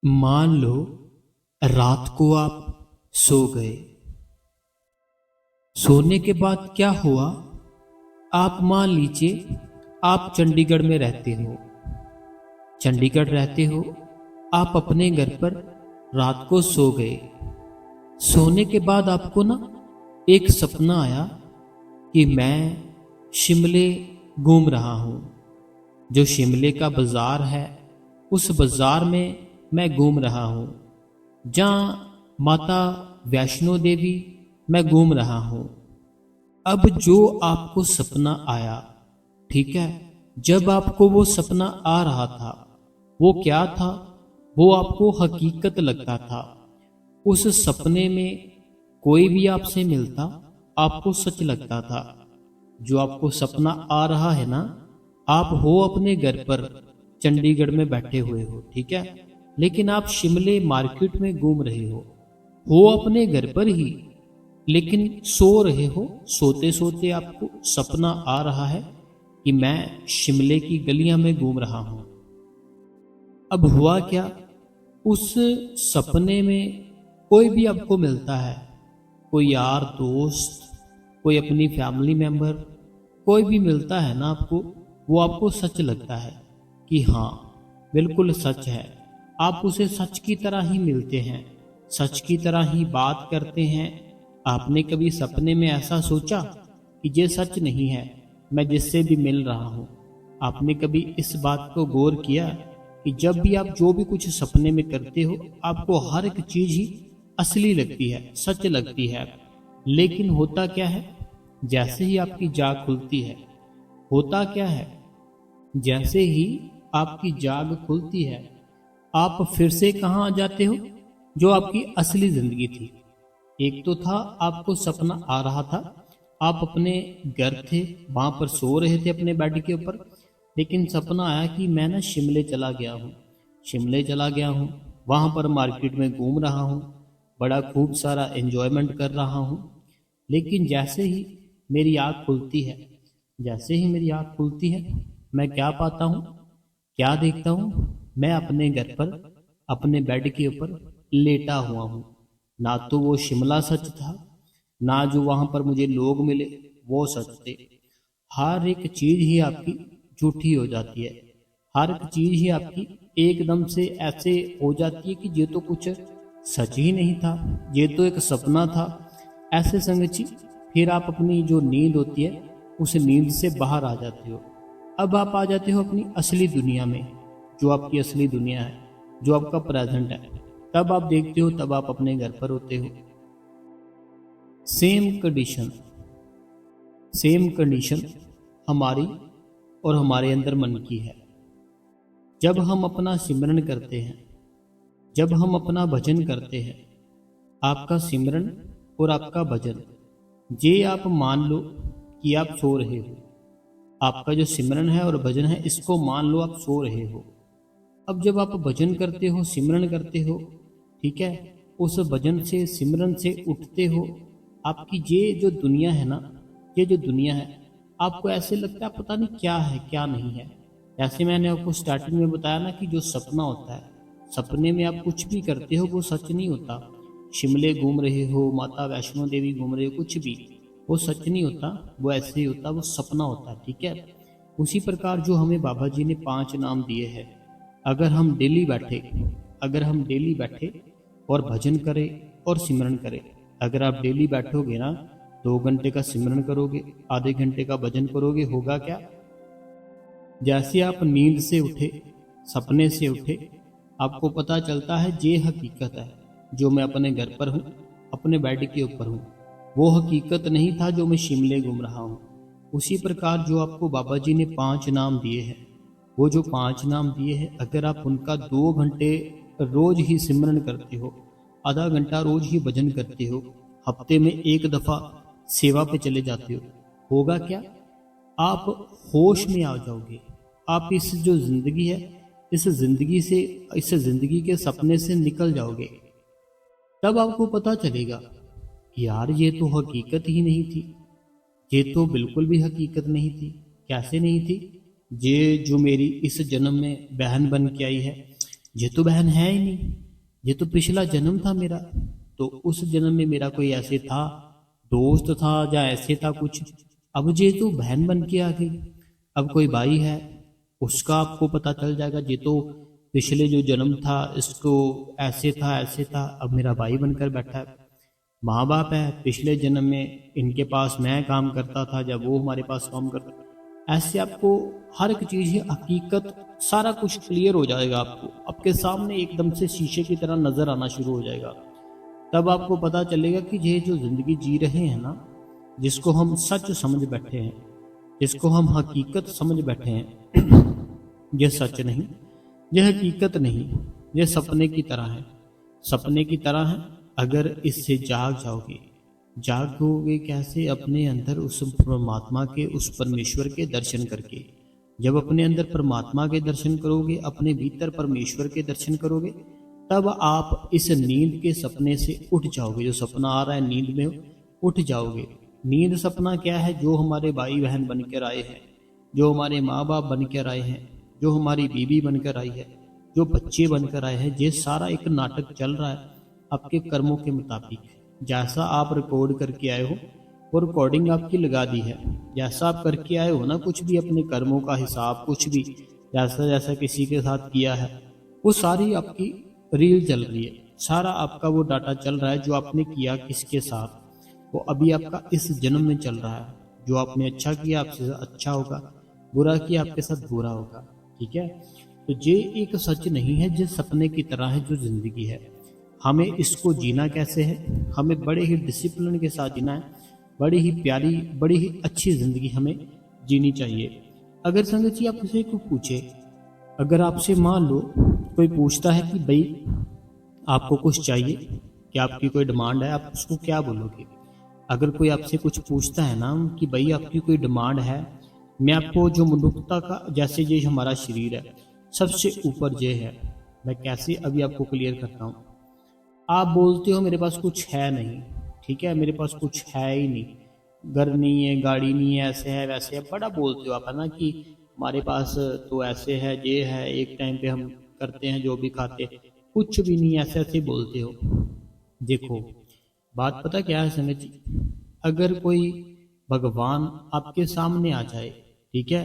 मान लो रात को आप सो गए। सोने के बाद क्या हुआ? आप मान लीजिए आप चंडीगढ़ में रहते हो। चंडीगढ़ रहते हो, आप अपने घर पर रात को सो गए। सोने के बाद आपको ना एक सपना आया कि मैं शिमले घूम रहा हूँ। जो शिमले का बाजार है, उस बाजार में मैं घूम रहा हूँ। जहाँ माता वैष्णो देवी मैं घूम रहा हूँ। अब जो आपको सपना आया, ठीक है, जब आपको वो सपना आ रहा था, वो क्या था? वो आपको हकीकत लगता था। उस सपने में कोई भी आपसे मिलता, आपको सच लगता था। जो आपको सपना आ रहा है ना, आप हो अपने घर पर चंडीगढ़ में बैठे हुए हो, ठीक है, लेकिन आप शिमले मार्केट में घूम रहे हो अपने घर पर ही, लेकिन सो रहे हो। सोते सोते आपको सपना आ रहा है कि मैं शिमले की गलियां में घूम रहा हूं। अब हुआ क्या? उस सपने में कोई भी आपको मिलता है, कोई यार दोस्त, कोई अपनी फैमिली मेंबर, कोई भी मिलता है ना आपको, वो आपको सच लगता है कि हाँ बिल्कुल सच है। आप उसे सच की तरह ही मिलते हैं, सच की तरह ही बात करते हैं। आपने कभी सपने में ऐसा सोचा कि ये सच नहीं है, मैं जिससे भी मिल रहा हूँ? आपने कभी इस बात को गौर किया कि जब भी आप जो भी कुछ सपने में करते हो, आपको हर एक चीज ही असली लगती है, सच लगती है। लेकिन होता क्या है, जैसे ही आपकी जाग खुलती है, होता क्या है, जैसे ही आपकी जाग खुलती है, आप फिर से कहाँ आ जाते हो? जो आपकी असली जिंदगी थी। एक तो था आपको सपना आ रहा था, आप अपने घर थे, वहां पर सो रहे थे अपने बेड के ऊपर, लेकिन सपना आया कि मैं ना शिमले चला गया हूँ। शिमले चला गया हूँ, वहां पर मार्केट में घूम रहा हूँ, बड़ा खूब सारा एंजॉयमेंट कर रहा हूँ। लेकिन जैसे ही मेरी आँख खुलती है, जैसे ही मेरी आँख खुलती है, मैं क्या पाता हूँ, क्या देखता हूँ? मैं अपने घर पर अपने बेड के ऊपर लेटा हुआ हूँ। ना तो वो शिमला सच था, ना जो वहां पर मुझे लोग मिले वो सच थे। हर एक चीज ही आपकी झूठी हो जाती है। हर एक चीज ही आपकी एकदम से ऐसे हो जाती है कि ये तो कुछ सच ही नहीं था, ये तो एक सपना था। ऐसे संगति फिर आप अपनी जो नींद होती है, उस नींद से बाहर आ जाते हो। अब आप आ जाते हो अपनी असली दुनिया में, जो आपकी असली दुनिया है, जो आपका प्रेजेंट है। तब आप देखते हो, तब आप अपने घर पर होते हो। सेम कंडीशन, सेम कंडीशन हमारी और हमारे अंदर मन की है। जब हम अपना सिमरन करते हैं, जब हम अपना भजन करते हैं, आपका सिमरन और आपका भजन, ये आप मान लो कि आप सो रहे हो। आपका जो सिमरन है और भजन है, इसको मान लो आप सो रहे हो। अब जब आप भजन करते हो, सिमरन करते हो, ठीक है, उस भजन से सिमरन से उठते हो, आपकी ये जो दुनिया है ना, ये जो दुनिया है, आपको ऐसे लगता है पता नहीं क्या है क्या नहीं है। जैसे मैंने आपको स्टार्टिंग में बताया ना कि जो सपना होता है, सपने में आप कुछ भी करते हो वो सच नहीं होता। शिमले घूम रहे हो, माता वैष्णो देवी घूम रहे हो, कुछ भी, वो सच नहीं होता, वो ऐसे ही होता, वो सपना होता है, ठीक है। उसी प्रकार जो हमें बाबा जी ने 5 नाम दिए हैं, अगर हम डेली बैठे, अगर हम डेली बैठे और भजन करें और सिमरन करें, अगर आप डेली बैठोगे ना, 2 घंटे का सिमरन करोगे, आधे घंटे का भजन करोगे, होगा क्या? जैसे आप नींद से उठे, सपने से उठे, आपको पता चलता है ये हकीकत है, जो मैं अपने घर पर हूँ, अपने बेड के ऊपर हूँ। वो हकीकत नहीं था जो मैं शिमले घूम रहा हूँ। उसी प्रकार जो आपको बाबा जी ने 5 नाम दिए हैं, वो जो 5 नाम दिए हैं, अगर आप उनका 2 घंटे रोज ही सिमरन करते हो, आधा घंटा रोज ही भजन करते हो, हफ्ते में एक दफा सेवा पे चले जाते हो, होगा क्या? आप होश में आ जाओगे। आप इस जो जिंदगी है, इस जिंदगी से, इस जिंदगी के सपने से निकल जाओगे। तब आपको पता चलेगा यार ये तो हकीकत ही नहीं थी, ये तो बिल्कुल भी हकीकत नहीं थी। कैसे नहीं थी? ये जो मेरी इस जन्म में बहन बन के आई है, ये तो बहन है ही नहीं, ये तो पिछला जन्म था मेरा। तो उस जन्म में मेरा कोई ऐसे था, दोस्त था या ऐसे था कुछ, अब ये तो बहन बन के आ गई। अब कोई भाई है, उसका आपको पता चल जाएगा, ये तो पिछले जो जन्म था इसको ऐसे था ऐसे था, अब मेरा भाई बनकर बैठा है। माँ बाप है, पिछले जन्म में इनके पास मैं काम करता था जब वो हमारे पास काम करता था। ऐसे आपको हर एक चीज़, हकीकत, सारा कुछ क्लियर हो जाएगा, आपको आपके सामने एकदम से शीशे की तरह नजर आना शुरू हो जाएगा। तब आपको पता चलेगा कि ये जो जिंदगी जी रहे हैं ना, जिसको हम सच समझ बैठे हैं, जिसको हम हकीकत समझ बैठे हैं, यह सच नहीं, यह हकीकत नहीं, यह सपने की तरह है। सपने की तरह है। अगर इससे जाग जाओगे, जागोगे कैसे? अपने अंदर उस परमात्मा के, उस परमेश्वर के दर्शन करके। जब अपने अंदर परमात्मा के दर्शन करोगे, अपने भीतर परमेश्वर के दर्शन करोगे, तब आप इस नींद के सपने से उठ जाओगे। जो सपना आ रहा है नींद में, उठ जाओगे। नींद सपना क्या है? जो हमारे भाई बहन बनकर आए हैं, जो हमारे माँ बाप बनकर आए हैं, जो हमारी बीवी बनकर आई है, जो बच्चे बनकर आए हैं, ये सारा एक नाटक चल रहा है आपके कर्मों के मुताबिक। जैसा आप रिकॉर्ड करके आए हो, वो रिकॉर्डिंग आपकी लगा दी है। जैसा आप करके आए हो ना, कुछ भी अपने कर्मों का हिसाब, कुछ भी जैसा जैसा किसी के साथ किया है, वो सारी आपकी रील चल रही है। सारा आपका वो डाटा चल रहा है, जो आपने किया किसके साथ, वो अभी आपका इस जन्म में चल रहा है। जो आपने अच्छा किया आपसे अच्छा होगा, बुरा किया आपके साथ बुरा होगा। ठीक है, तो ये एक सच नहीं है, जो सपने की तरह है जो जिंदगी है। हमें इसको जीना कैसे है? हमें बड़े ही डिसिप्लिन के साथ जीना है। बड़ी ही प्यारी, बड़ी ही अच्छी जिंदगी हमें जीनी चाहिए। अगर संगत जी आपसे कोई पूछे, अगर आपसे मान लो कोई पूछता है कि भाई आपको कुछ चाहिए, क्या आपकी कोई डिमांड है, आप उसको क्या बोलोगे? अगर कोई आपसे कुछ पूछता है ना कि भाई आपकी कोई डिमांड है, मैं आपको जो मनुष्यता का, जैसे ये हमारा शरीर है, सबसे ऊपर ये है, मैं कैसे अभी आपको क्लियर करता हूँ। आप बोलते हो मेरे पास कुछ है नहीं, ठीक है, मेरे पास कुछ है ही नहीं, घर नहीं है, गाड़ी नहीं है, ऐसे है वैसे है, बड़ा बोलते हो आप, है ना, कि हमारे पास तो ऐसे है, ये है, एक टाइम पे हम करते हैं जो भी खाते, कुछ भी नहीं, ऐसे ऐसे बोलते हो। देखो बात पता क्या है संगत जी, अगर कोई भगवान आपके सामने आ जाए, ठीक है,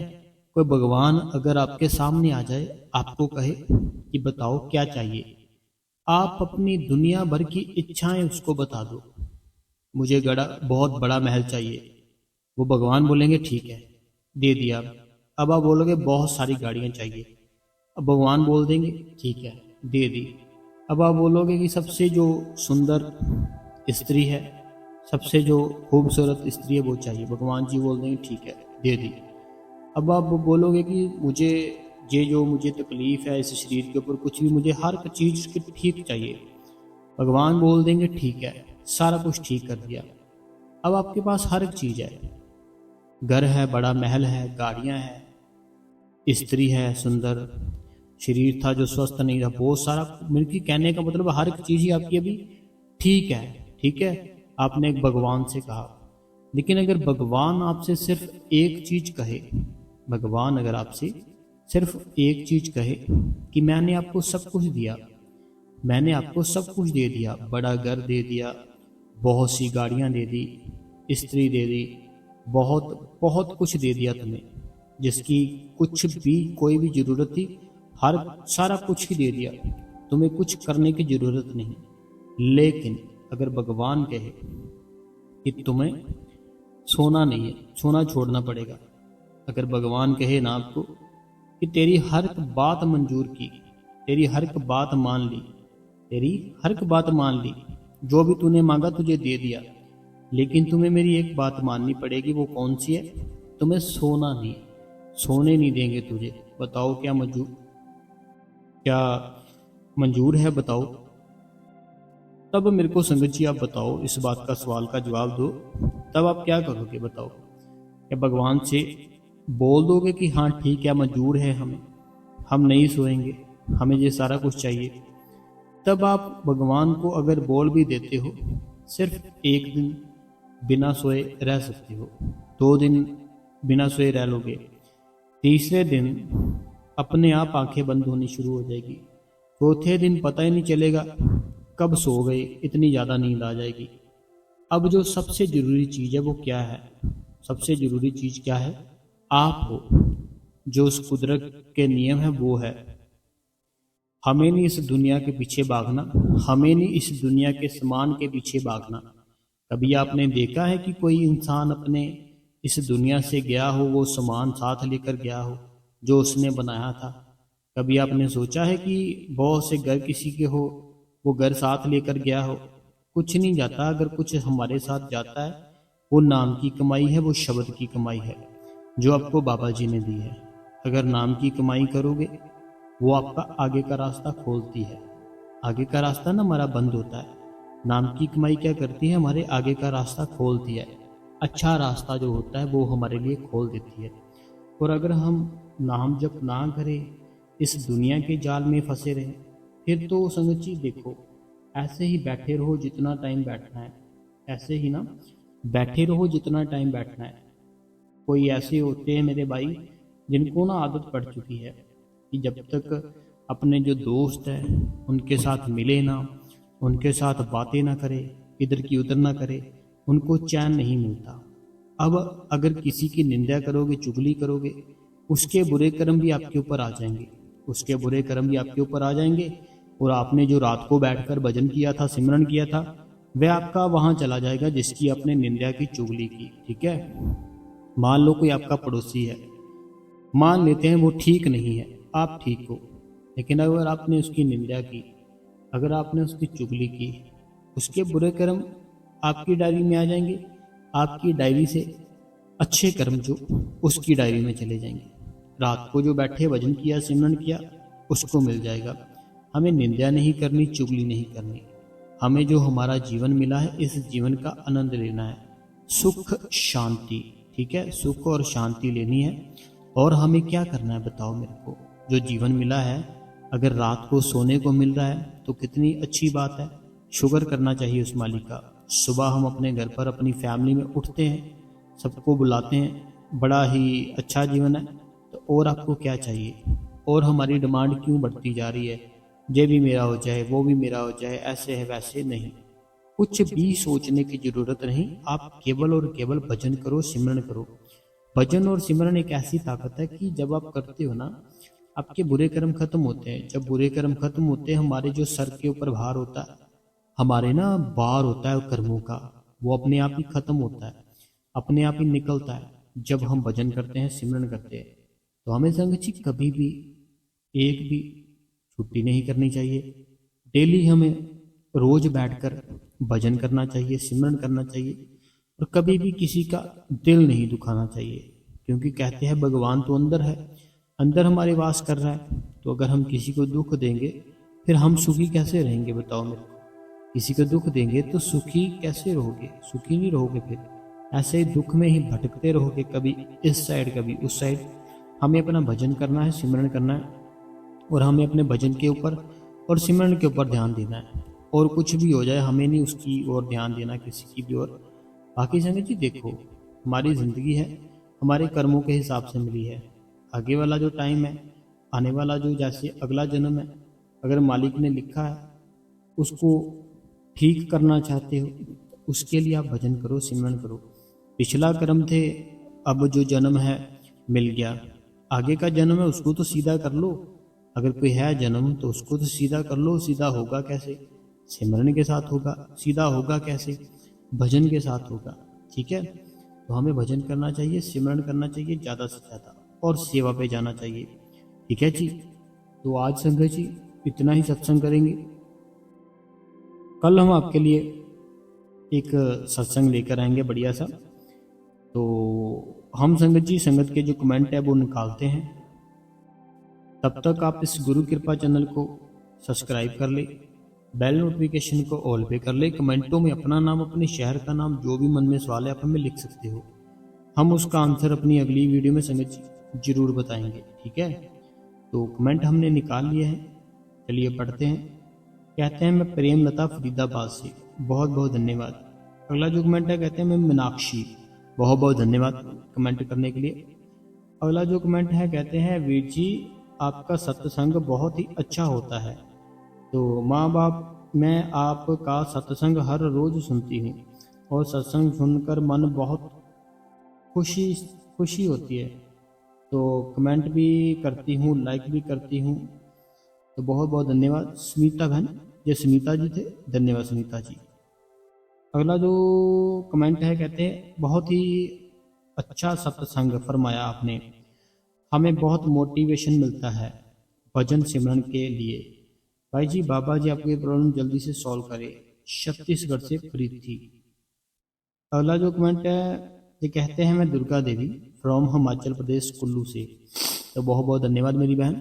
कोई भगवान अगर आपके सामने आ जाए, आपको कहे कि बताओ क्या चाहिए, आप अपनी दुनिया भर की इच्छाएं उसको बता दो। मुझे बहुत बड़ा महल चाहिए, वो भगवान बोलेंगे ठीक है दे दिया। अब आप बोलोगे बहुत सारी गाड़ियां चाहिए, अब भगवान बोल देंगे ठीक है दे दी। अब आप बोलोगे कि सबसे जो सुंदर स्त्री है, सबसे जो खूबसूरत स्त्री है वो चाहिए, भगवान जी बोल देंगे ठीक है दे दी। अब आप बोलोगे कि मुझे ये जो मुझे तकलीफ है इस शरीर के ऊपर, कुछ भी मुझे हर चीज़ की ठीक चाहिए, भगवान बोल देंगे ठीक है, सारा कुछ ठीक कर दिया। अब आपके पास हर एक चीज़ है, घर है, बड़ा महल है, गाड़ियां हैं, स्त्री है सुंदर, शरीर था जो स्वस्थ नहीं था, बहुत सारा, मेरे कहने का मतलब हर एक चीज़ ही आपकी अभी ठीक है। ठीक है, आपने एक भगवान से कहा, लेकिन अगर भगवान आपसे सिर्फ एक चीज कहे, भगवान अगर आपसे सिर्फ एक चीज कहे कि मैंने आपको सब कुछ दिया, मैंने आपको सब कुछ दे दिया, बड़ा घर दे दिया, बहुत सी गाड़ियां दे दी, स्त्री दे दी, बहुत बहुत कुछ दे दिया तुम्हें, जिसकी कुछ भी कोई भी जरूरत थी, हर सारा कुछ ही दे दिया, तुम्हें कुछ करने की जरूरत नहीं। लेकिन अगर भगवान कहे कि तुम्हें सोना नहीं है, सोना छोड़ना पड़ेगा, अगर भगवान कहे ना आपको कि तेरी हर एक बात मंजूर की, तेरी हर एक बात मान ली, तेरी हर एक बात मान ली, जो भी तूने मांगा तुझे दे दिया, लेकिन तुम्हें मेरी एक बात माननी पड़ेगी, वो कौन सी है? तुम्हें सोना नहीं, सोने नहीं देंगे तुझे। बताओ क्या मंजूर है? बताओ। तब मेरे को संगत जी आप बताओ, इस बात का सवाल का जवाब दो, तब आप क्या करोगे? बताओ, क्या भगवान से बोल दोगे कि हाँ ठीक है मंजूर है, हमें, हम नहीं सोएंगे, हमें ये सारा कुछ चाहिए? तब आप भगवान को अगर बोल भी देते हो, सिर्फ एक दिन बिना सोए रह सकते हो, 2 दिन बिना सोए रह लोगे, तीसरे दिन अपने आप आंखें बंद होनी शुरू हो जाएगी, चौथे दिन पता ही नहीं चलेगा कब सो गए, इतनी ज़्यादा नींद आ जाएगी। अब जो सबसे ज़रूरी चीज़ है वो क्या है? सबसे ज़रूरी चीज़ क्या है? आप हो। जो उस कुदरत के नियम है वो है, हमें नहीं इस दुनिया के पीछे भागना, हमें नहीं इस दुनिया के सामान के पीछे भागना। कभी आपने देखा है कि कोई इंसान अपने इस दुनिया से गया हो, वो सामान साथ लेकर गया हो जो उसने बनाया था? कभी आपने सोचा है कि बहुत से घर किसी के हो, वो घर साथ लेकर गया हो? कुछ नहीं जाता। अगर कुछ हमारे साथ जाता है, वो नाम की कमाई है, वो शब्द की कमाई है जो आपको बाबा जी ने दी है। अगर नाम की कमाई करोगे, वो आपका आगे का रास्ता खोलती है। आगे का रास्ता ना हमारा बंद होता है। नाम की कमाई क्या करती है? हमारे आगे का रास्ता खोलती है। अच्छा रास्ता जो होता है वो हमारे लिए खोल देती है। और अगर हम नाम जप ना करें, इस दुनिया के जाल में फंसे रहे, फिर तो संगत जी देखो, ऐसे ही बैठे रहो जितना टाइम बैठना है, ऐसे ही ना बैठे रहो जितना टाइम बैठना है। कोई ऐसे होते हैं मेरे भाई जिनको ना आदत पड़ चुकी है कि जब तक अपने जो दोस्त हैं उनके साथ मिले ना, उनके साथ बातें ना करे, इधर की उधर ना करे, उनको चैन नहीं मिलता। अब अगर किसी की निंदा करोगे, चुगली करोगे, उसके बुरे कर्म भी आपके ऊपर आ जाएंगे, उसके बुरे कर्म भी आपके ऊपर आ जाएंगे। और आपने जो रात को बैठकर भजन किया था, सिमरन किया था, वह आपका वहां चला जाएगा जिसकी आपने निंदा की, चुगली की। ठीक है? मान लो कोई आपका पड़ोसी है, मान लेते हैं वो ठीक नहीं है, आप ठीक हो, लेकिन अगर आपने उसकी निंदा की, अगर आपने उसकी चुगली की, उसके बुरे कर्म आपकी डायरी में आ जाएंगे। आपकी डायरी से अच्छे कर्म जो उसकी डायरी में चले जाएंगे। रात को जो बैठे भजन किया, सिमरन किया, उसको मिल जाएगा। हमें निंदा नहीं करनी, चुगली नहीं करनी। हमें जो हमारा जीवन मिला है, इस जीवन का आनंद लेना है, सुख शांति। ठीक है? सुख और शांति लेनी है। और हमें क्या करना है बताओ मेरे को? जो जीवन मिला है, अगर रात को सोने को मिल रहा है तो कितनी अच्छी बात है, शुक्र करना चाहिए उस मालिक का। सुबह हम अपने घर पर अपनी फैमिली में उठते हैं, सबको बुलाते हैं, बड़ा ही अच्छा जीवन है। तो और आपको क्या चाहिए? और हमारी डिमांड क्यों बढ़ती जा रही है? ये भी मेरा हो जाए, वो भी मेरा हो जाए, ऐसे है वैसे नहीं। कुछ भी सोचने की जरूरत नहीं। आप केवल और केवल भजन करो, सिमरन करो। भजन और सिमरन एक ऐसी ताकत है कि जब आप करते हो ना, आपके बुरे कर्म खत्म होते हैं। जब बुरे कर्म खत्म होते हैं, हमारे जो सर के ऊपर भार होता है, हमारे ना भार होता है कर्मों का, वो अपने आप ही खत्म होता है, अपने आप ही निकलता है जब हम भजन करते हैं, सिमरन करते हैं। तो हमें संगत जी कभी भी एक भी छुट्टी नहीं करनी चाहिए। डेली हमें रोज बैठकर भजन करना चाहिए, सिमरन करना चाहिए। और कभी भी किसी का दिल नहीं दुखाना चाहिए, क्योंकि कहते हैं भगवान तो अंदर है, अंदर हमारे वास कर रहा है। तो अगर हम किसी को दुख देंगे, फिर हम सुखी कैसे रहेंगे बताओ मेरे को? किसी को दुख देंगे तो सुखी कैसे रहोगे? सुखी नहीं रहोगे। फिर ऐसे ही दुख में ही भटकते रहोगे, कभी इस साइड कभी उस साइड। हमें अपना भजन करना है, सिमरन करना है, और हमें अपने भजन के ऊपर और सिमरन के ऊपर ध्यान देना है। और कुछ भी हो जाए, हमें नहीं उसकी ओर ध्यान देना, किसी की भी ओर। बाकी संगत जी देखो, हमारी ज़िंदगी है, हमारे कर्मों के हिसाब से मिली है। आगे वाला जो टाइम है, आने वाला जो जैसे अगला जन्म है, अगर मालिक ने लिखा है उसको ठीक करना चाहते हो, उसके लिए आप भजन करो, सिमरन करो। पिछला कर्म थे, अब जो जन्म है मिल गया, आगे का जन्म है उसको तो सीधा कर लो। अगर कोई है जन्म तो उसको तो सीधा कर लो। सीधा होगा कैसे? सिमरन के साथ होगा। सीधा होगा कैसे? भजन के साथ होगा। ठीक है? तो हमें भजन करना चाहिए, सिमरन करना चाहिए ज़्यादा से ज़्यादा, और सेवा पे जाना चाहिए। ठीक है जी? तो आज संगत जी इतना ही सत्संग करेंगे। कल हम आपके लिए एक सत्संग लेकर आएंगे बढ़िया सा। तो हम संगत जी, संगत के जो कमेंट है वो निकालते हैं। तब तक आप इस गुरु कृपा चैनल को सब्सक्राइब कर ले, बेल नोटिफिकेशन को ऑल पे कर ले। कमेंटों में अपना नाम, अपने शहर का नाम, जो भी मन में सवाल है आप हमें लिख सकते हो। हम उसका आंसर अपनी अगली वीडियो में संगत जी जरूर बताएंगे। ठीक है? तो कमेंट हमने निकाल लिए हैं, चलिए पढ़ते हैं। कहते हैं मैं प्रेमलता फरीदाबाद से, बहुत बहुत धन्यवाद। अगला जो कमेंट है, कहते हैं मैं मीनाक्षी, बहुत बहुत धन्यवाद कमेंट करने के लिए। अगला जो कमेंट है, कहते हैं वीर जी आपका सत्संग बहुत ही अच्छा होता है, तो माँ बाप, मैं आपका सत्संग हर रोज सुनती हूँ और सत्संग सुनकर मन बहुत खुशी खुशी होती है। तो कमेंट भी करती हूँ, लाइक भी करती हूँ। तो बहुत बहुत धन्यवाद स्मिता बहन। ये स्मिता जी थे, धन्यवाद स्मिता जी। अगला जो कमेंट है, कहते हैं बहुत ही अच्छा सत्संग फरमाया आपने, हमें बहुत मोटिवेशन मिलता है भजन सिमरन के लिए। भाई जी, बाबा जी आपकी प्रॉब्लम जल्दी से सॉल्व करे। छत्तीसगढ़ से प्रीति। अगला जो कमेंट है, ये कहते हैं मैं दुर्गा देवी फ्रॉम हिमाचल प्रदेश कुल्लू से। तो बहुत बहुत धन्यवाद मेरी बहन,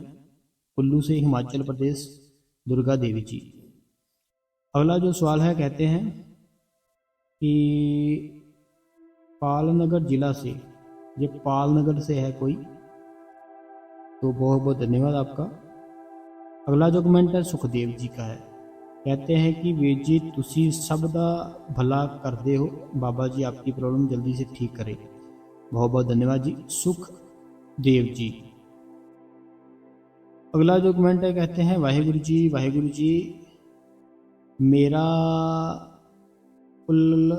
कुल्लू से हिमाचल प्रदेश दुर्गा देवी जी। अगला जो सवाल है, कहते हैं कि पालनगर जिला से, ये पालनगर से है कोई, तो बहुत बहुत धन्यवाद आपका। अगला जो कमेंट है सुखदेव जी का है, कहते हैं कि वीर जी तुसी सब दा भला करते हो, बाबा जी आपकी प्रॉब्लम जल्दी से ठीक करे। बहुत बहुत धन्यवाद जी सुखदेव जी। अगला जो कमेंट है, कहते हैं वाहिगुरु जी मेरा फुल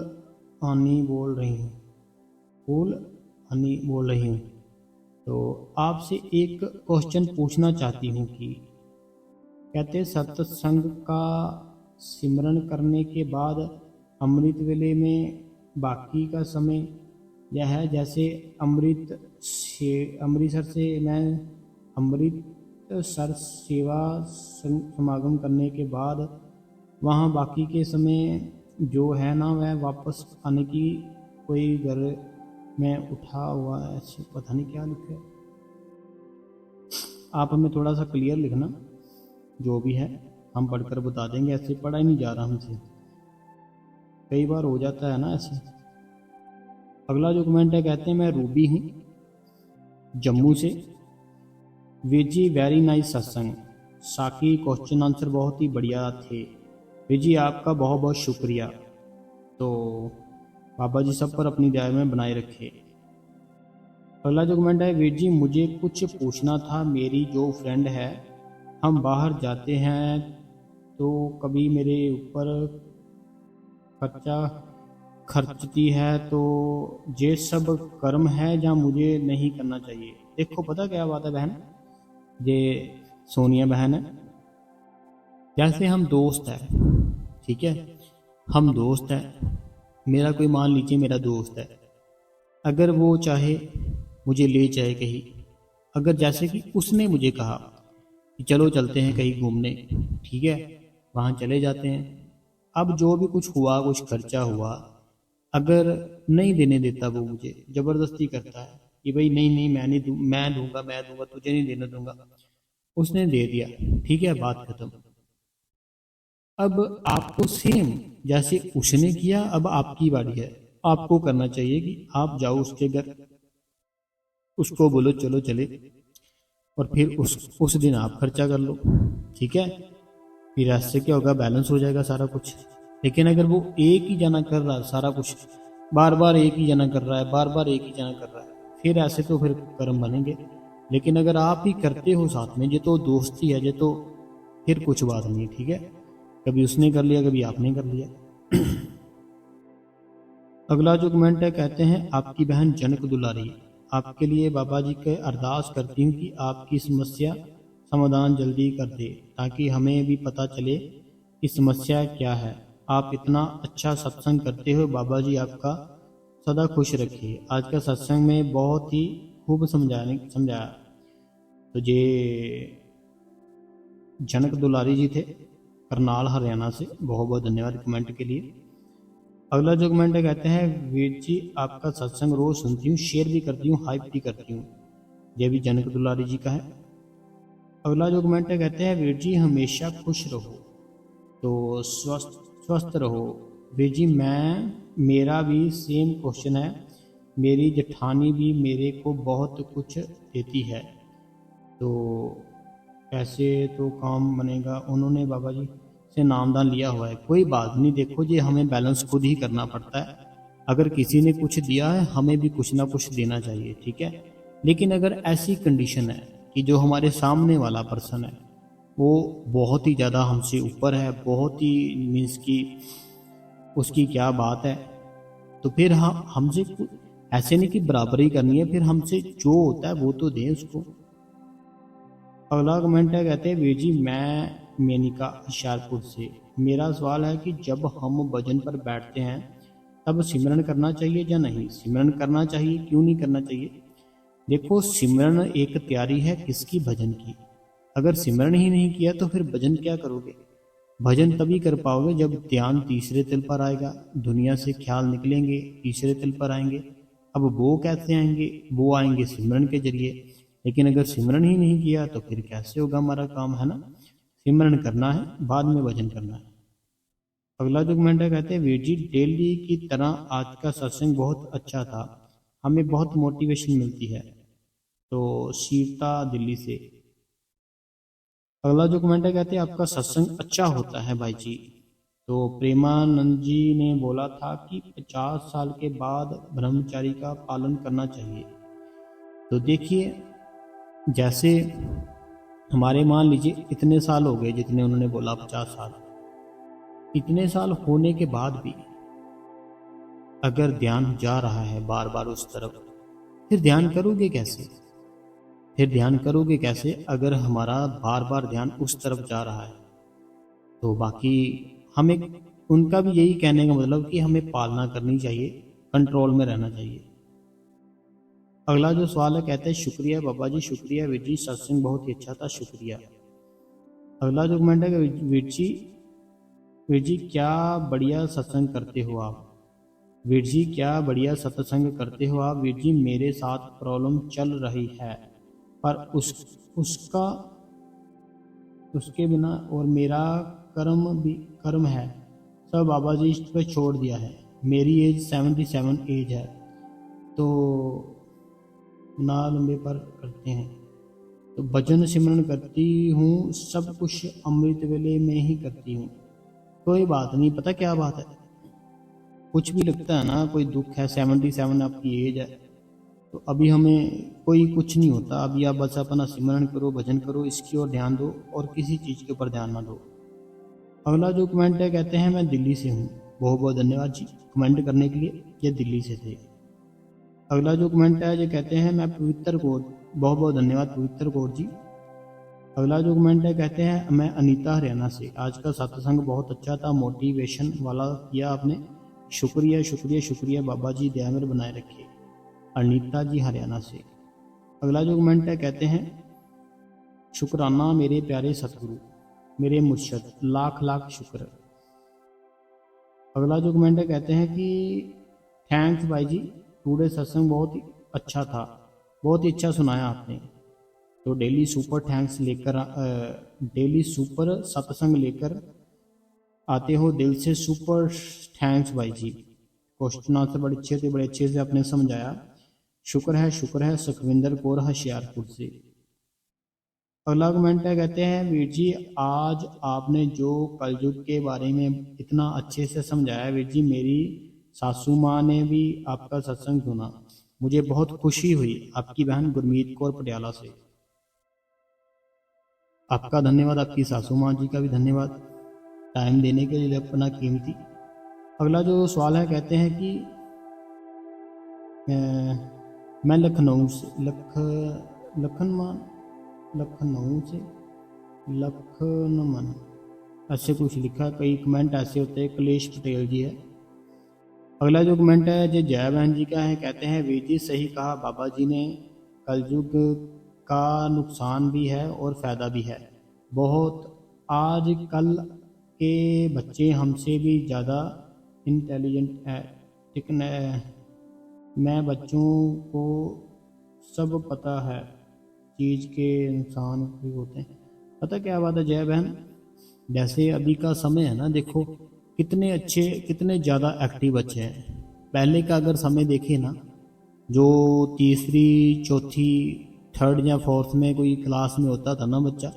हनी बोल रही हूँ, फुल हनी बोल रही हूँ। तो आपसे एक क्वेश्चन पूछना चाहती हूँ कि कहते सत्संग का सिमरन करने के बाद अमृत वेले में बाकी का समय यह है, जैसे अमृतसर से मैं अमृतसर सेवा समागम करने के बाद वहाँ बाकी के समय जो है ना, वह वापस आने की कोई घर में उठा हुआ है, ऐसे पता नहीं क्या लिखा है। आप हमें थोड़ा सा क्लियर लिखना, जो भी है हम पढ़कर बता देंगे, ऐसे पढ़ा ही नहीं जा रहा हमसे, कई बार हो जाता है ना ऐसे। अगला जो कमेंट है, कहते हैं मैं रूबी हूँ जम्मू से। वीर जी वेरी नाइस सत्संग, साकी क्वेश्चन आंसर बहुत ही बढ़िया थे, वीर जी आपका बहुत बहुत शुक्रिया। तो बाबा जी सब पर अपनी दया में बनाए रखे। अगला जो कमेंट है, वीर जी मुझे कुछ पूछना था, मेरी जो फ्रेंड है हम बाहर जाते हैं तो कभी मेरे ऊपर खर्चा खर्चती है, तो ये सब कर्म है या मुझे नहीं करना चाहिए। देखो पता क्या बात है बहन, ये सोनिया बहन है, जैसे हम दोस्त हैं, ठीक है, हम दोस्त हैं, मेरा कोई मान लीजिए मेरा दोस्त है, अगर वो चाहे मुझे ले जाए कहीं, अगर जैसे कि उसने मुझे कहा कि चलो चलते हैं कहीं घूमने, ठीक है, वहाँ चले जाते हैं। अब जो भी कुछ हुआ, कुछ खर्चा हुआ, अगर नहीं देने देता वो, मुझे ज़बरदस्ती करता है कि भाई नहीं नहीं मैं नहीं मैं दूंगा तुझे नहीं देने दूंगा, उसने दे दिया, ठीक है, बात खत्म। अब आपको सेम जैसे उसने किया, अब आपकी बारी है, आपको करना चाहिए कि आप जाओ उसके घर, उसको बोलो चलो चले, और फिर उस दिन आप खर्चा कर लो, ठीक है, फिर ऐसे क्या होगा, बैलेंस हो जाएगा सारा कुछ। लेकिन अगर वो एक ही जना कर रहा है सारा कुछ, बार बार एक ही जना कर रहा है, बार बार एक ही जना कर रहा है, फिर ऐसे तो फिर कर्म बनेंगे। लेकिन अगर आप ही करते हो साथ में, ये तो दोस्ती है, ये तो फिर कुछ बात नहीं है, ठीक है, कभी उसने कर लिया कभी आपने कर लिया। अगला जो कमेंट है, कहते हैं आपकी बहन जनक दुलारी, आपके लिए बाबा जी के अरदास करती हूँ कि आपकी समस्या समाधान जल्दी कर दे, ताकि हमें भी पता चले कि समस्या क्या है। आप इतना अच्छा सत्संग करते हो, बाबा जी आपका सदा खुश रखिए। आज का सत्संग में बहुत ही खूब समझाया। तो ये जनक दुलारी जी थे करनाल हरियाणा से, बहुत बहुत धन्यवाद कमेंट के लिए। अगला जो कमेंट है, कहते हैं वीर जी आपका सत्संग रोज सुनती हूँ, शेयर भी करती हूँ, हाइप भी करती हूँ। ये भी जनक दुलारी जी का है। अगला जो कमेंट है, कहते हैं वीर जी हमेशा खुश रहो, तो स्वस्थ रहो। वीर जी मेरा भी सेम क्वेश्चन है, मेरी जेठानी भी मेरे को बहुत कुछ देती है, तो कैसे तो काम बनेगा। उन्होंने बाबा जी से नामदान लिया हुआ है, कोई बात नहीं, देखो जी हमें बैलेंस खुद ही करना पड़ता है। अगर किसी ने कुछ दिया है, हमें भी कुछ ना कुछ देना चाहिए, ठीक है। लेकिन अगर ऐसी कंडीशन है कि जो हमारे सामने वाला पर्सन है वो बहुत ही ज़्यादा हमसे ऊपर है, बहुत ही मीन्स की उसकी क्या बात है। तो फिर हम हमसे ऐसे नहीं कि बराबरी करनी है, फिर हमसे जो होता है वो तो दें उसको। अगला कमेंट है, कहते हैं वीर जी मैं मेनिका होशियारपुर से, मेरा सवाल है कि जब हम भजन पर बैठते हैं तब सिमरन करना चाहिए या नहीं? सिमरन करना चाहिए, क्यों नहीं करना चाहिए? देखो, सिमरन एक तैयारी है किसकी? भजन की। अगर सिमरन ही नहीं किया तो फिर भजन क्या करोगे? भजन तभी कर पाओगे जब ध्यान तीसरे तिल पर आएगा, दुनिया से ख्याल निकलेंगे, तीसरे तिल पर आएंगे। अब वो कैसे आएंगे? वो आएंगे सिमरन के जरिए। लेकिन अगर सिमरन ही नहीं किया तो फिर कैसे होगा हमारा काम, है ना? सिमरन करना है, बाद में भजन करना है। अगला जो कमेंट है, कहते हैं वीर जी डेली की तरह आज का सत्संग बहुत अच्छा था, हमें बहुत मोटिवेशन मिलती है। तो शीता दिल्ली से। अगला जो कमेंट है, कहते हैं आपका सत्संग अच्छा होता है भाई जी। तो प्रेमानंद जी ने बोला था कि 50 साल के बाद ब्रह्मचारी का पालन करना चाहिए। तो देखिए, जैसे हमारे मान लीजिए इतने साल हो गए, जितने उन्होंने बोला 50 साल, इतने साल होने के बाद भी अगर ध्यान जा रहा है बार बार उस तरफ, फिर ध्यान करोगे कैसे? फिर ध्यान करोगे कैसे अगर हमारा बार बार ध्यान उस तरफ जा रहा है? तो बाकी हमें, उनका भी यही कहने का मतलब कि हमें पालना करनी चाहिए, कंट्रोल में रहना चाहिए। अगला जो सवाल है, कहते हैं शुक्रिया बाबा जी, शुक्रिया वीर जी, सत्संग बहुत ही अच्छा था, शुक्रिया। अगला जो कमेंट है, वीर जी क्या बढ़िया सत्संग करते हो आप। वीर जी क्या बढ़िया सत्संग करते हो आप। वीर जी मेरे साथ प्रॉब्लम चल रही है, पर उसका उसके बिना और मेरा कर्म है, सब बाबा जी पे छोड़ दिया है। मेरी एज 77 एज है, तो ना लंबे पर करते हैं। तो भजन सिमरन करती हूँ, सब कुछ अमृत वेले में ही करती हूँ। कोई बात नहीं, पता क्या बात है, कुछ भी लगता है ना, कोई दुख है, 77 आपकी एज है, तो अभी हमें कोई कुछ नहीं होता। अभी आप बस अपना सिमरन करो, भजन करो, इसकी ओर ध्यान दो और किसी चीज़ के ऊपर ध्यान ना दो। अगला जो कमेंट है, कहते हैं मैं दिल्ली से हूँ। बहुत बहुत धन्यवाद जी कमेंट करने के लिए, ये दिल्ली से थे। अगला जो कमेंट है, ये कहते हैं मैं पवित्र कौर। बहुत बहुत धन्यवाद पवित्र कौर जी। अगला जो कमेंट है, कहते हैं मैं अनीता हरियाणा से, आज का सत्संग बहुत अच्छा था, मोटिवेशन वाला किया आपने, शुक्रिया शुक्रिया शुक्रिया बाबा जी, दया में बनाए रखिए। अनीता जी हरियाणा से। अगला जो कमेंट है, कहते हैं शुक्राना मेरे प्यारे सतगुरु, मेरे मुर्शद, लाख लाख शुक्र। अगला जो कमेंट है, कहते हैं कि थैंक्स भाई जी, टुडे सत्संग बहुत ही अच्छा था, बहुत ही अच्छा सुनाया आपने। तो डेली सुपर थैंक्स लेकर डेली सुपर सत्संग लेकर आते हो, दिल से सुपर थैंक्स भाई जी। क्वेश्चन आंसर बड़े अच्छे से आपने समझाया, शुक्र है। सुखविंदर कौर होशियारपुर से। अगला कमेंट है, कहते हैं वीर जी आज आपने जो कलयुग के बारे में इतना अच्छे से समझाया, वीर जी मेरी सासू माँ ने भी आपका सत्संग सुना, मुझे बहुत खुशी हुई। आपकी बहन गुरमीत कौर पटियाला से। आपका धन्यवाद, आपकी सासू माँ जी का भी धन्यवाद टाइम देने के लिए अपना कीमती। अगला जो सवाल है, कहते हैं कि मैं लखनऊ से लखनमन ऐसे कुछ लिखा, कई कमेंट ऐसे होते हैं। कलेश पटेल जी है। अगला जो कमेंट है जो जय बहन जी का है, कहते हैं वीर जी सही कहा बाबा जी ने, कलयुग का नुकसान भी है और फायदा भी है बहुत। आज कल के बच्चे हमसे भी ज़्यादा इंटेलिजेंट है, लेकिन मैं बच्चों को सब पता है, चीज़ के इंसान भी होते हैं। पता क्या बात है जय बहन, जैसे अभी का समय है ना, देखो कितने अच्छे, कितने ज़्यादा एक्टिव बच्चे हैं। पहले का अगर समय देखे ना, जो तीसरी चौथी थर्ड या फोर्थ में कोई क्लास में होता था ना बच्चा,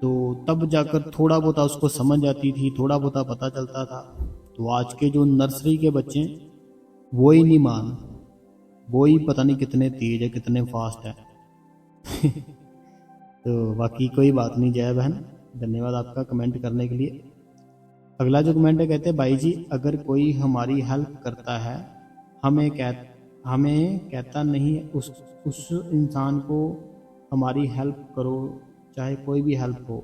तो तब जाकर थोड़ा बहुत उसको समझ आती थी, थोड़ा बहुत पता चलता था। तो आज के जो नर्सरी के बच्चे हैं, वो ही नहीं मान, वो ही पता नहीं कितने तेज है, कितने फास्ट है। तो बाकी कोई बात नहीं जय बहन, धन्यवाद आपका कमेंट करने के लिए। अगला जो कमेंट है, कहते हैं भाई जी अगर कोई हमारी हेल्प करता है हमें कहता नहीं उस इंसान को हमारी हेल्प करो, चाहे कोई भी हेल्प हो,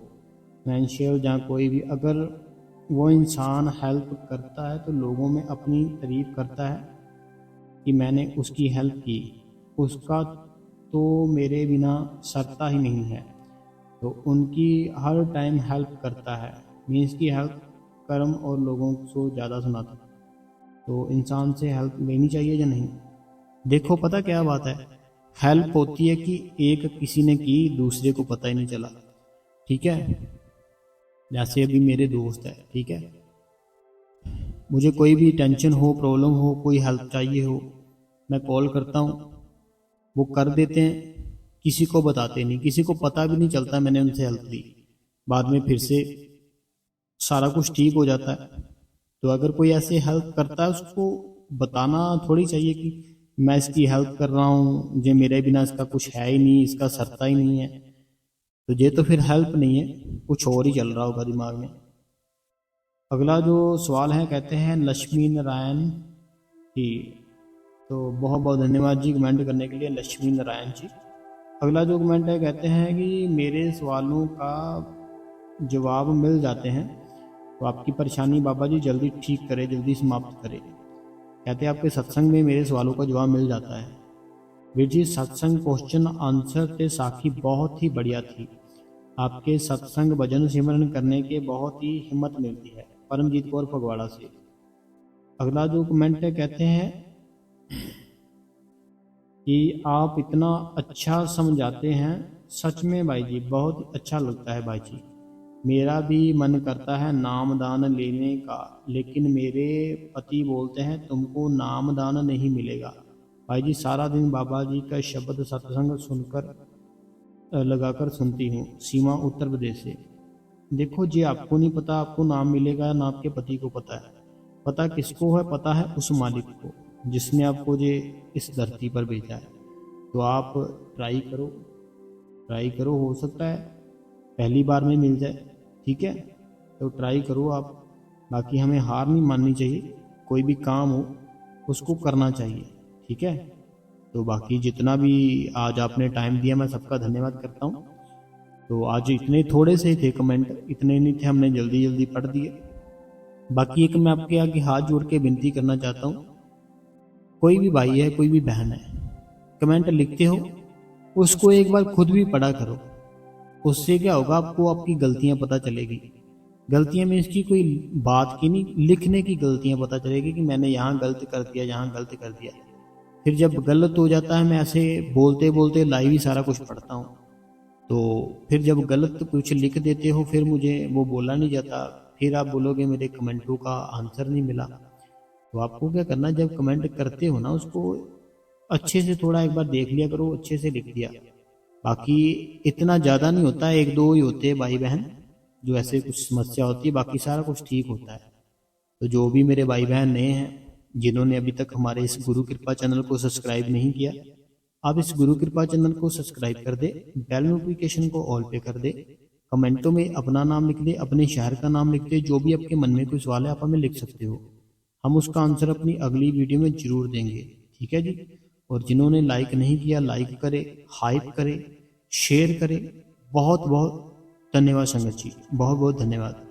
फाइनेंशियल या कोई भी, अगर वो इंसान हेल्प करता है तो लोगों में अपनी तारीफ करता है कि मैंने उसकी हेल्प की, उसका तो मेरे बिना सरता ही नहीं है, तो उनकी हर टाइम हेल्प करता है, मीन्स की हेल्प कर्म और लोगों को ज़्यादा सुनाता। तो इंसान से हेल्प लेनी चाहिए या नहीं? देखो पता क्या बात है, हेल्प होती है कि एक किसी ने की, दूसरे को पता ही नहीं चला। ठीक है, जैसे अभी मेरे दोस्त है, ठीक है, मुझे कोई भी टेंशन हो, प्रॉब्लम हो, कोई हेल्प चाहिए हो, मैं कॉल करता हूँ, वो कर देते हैं, किसी को बताते नहीं, किसी को पता भी नहीं चलता मैंने उनसे हेल्प ली, बाद में फिर से सारा कुछ ठीक हो जाता है। तो अगर कोई ऐसे हेल्प करता है उसको बताना थोड़ी चाहिए कि मैं इसकी हेल्प कर रहा हूँ, ये मेरे बिना इसका कुछ है ही नहीं, इसका सरता ही नहीं है, तो ये तो फिर हेल्प नहीं है, कुछ और ही चल रहा होगा दिमाग में। अगला जो सवाल है, कहते हैं लक्ष्मी नारायण जी, तो बहुत बहुत धन्यवाद जी कमेंट करने के लिए लक्ष्मी नारायण जी। अगला जो कमेंट है, कहते हैं कि मेरे सवालों का जवाब मिल जाते हैं, तो आपकी परेशानी बाबा जी जल्दी ठीक करे, जल्दी समाप्त करे। कहते हैं आपके सत्संग में मेरे सवालों का जवाब मिल जाता है। वीर जी सत्संग क्वेश्चन आंसर ते साखी बहुत ही बढ़िया थी, आपके सत्संग भजन सिमरन करने के बहुत ही हिम्मत मिलती है। परमजीत कौर फगवाड़ा से। अगला जो कमेंट है, कहते हैं कि आप इतना अच्छा समझाते हैं, सच में भाई जी बहुत अच्छा लगता है भाई जी, मेरा भी मन करता है नामदान लेने का, लेकिन मेरे पति बोलते हैं तुमको नामदान नहीं मिलेगा। भाई जी सारा दिन बाबा जी का शब्द सत्संग सुनकर लगाकर सुनती हूँ, सीमा उत्तर प्रदेश से। देखो जी आपको नहीं पता आपको नाम मिलेगा ना आपके पति को पता है, पता किसको है? पता है उस मालिक को जिसने आपको ये इस धरती पर भेजा है। तो आप ट्राई करो, ट्राई करो, हो सकता है पहली बार में मिल जाए, ठीक है, तो ट्राई करो आप। बाकी हमें हार नहीं माननी चाहिए, कोई भी काम हो उसको करना चाहिए, ठीक है। तो बाकी जितना भी आज आपने टाइम दिया मैं सबका धन्यवाद करता हूँ। तो आज इतने थोड़े से थे कमेंट, इतने नहीं थे, हमने जल्दी जल्दी पढ़ दिए। बाकी एक मैं आपके आगे हाथ जोड़ के विनती करना चाहता हूँ, कोई भी भाई है कोई भी बहन है, कमेंट लिखते हो उसको एक बार खुद भी पढ़ा करो, उससे क्या होगा आपको आपकी गलतियां पता चलेगी। गलतियां में इसकी कोई बात की नहीं, लिखने की गलतियां पता चलेगी कि मैंने यहाँ गलत कर दिया, यहाँ गलत कर दिया। फिर जब गलत हो जाता है, मैं ऐसे बोलते बोलते लाइव ही सारा कुछ पढ़ता हूँ, तो फिर जब गलत कुछ लिख देते हो फिर मुझे वो बोला नहीं जाता, फिर आप बोलोगे मेरे कमेंटों का आंसर नहीं मिला। तो आपको क्या करना, जब कमेंट करते हो ना उसको अच्छे से थोड़ा एक बार देख लिया करो, अच्छे से लिख दिया। बाकी इतना ज़्यादा नहीं होता, एक दो ही होते हैं भाई बहन जो ऐसे कुछ समस्या होती है, बाकी सारा कुछ ठीक होता है। तो जो भी मेरे भाई बहन नए हैं जिन्होंने अभी तक हमारे इस गुरु कृपा चैनल को सब्सक्राइब नहीं किया, आप इस गुरु कृपा चैनल को सब्सक्राइब कर दे, बेल नोटिफिकेशन को ऑल पे कर दे, कमेंटों में अपना नाम लिख दे, अपने शहर का नाम लिख दे, जो भी आपके मन में कोई सवाल है आप हमें लिख सकते हो, हम उसका आंसर अपनी अगली वीडियो में जरूर देंगे, ठीक है जी। और जिन्होंने लाइक नहीं किया लाइक करे, हाइप करे, शेयर करे। बहुत बहुत धन्यवाद संगत जी, बहुत बहुत धन्यवाद।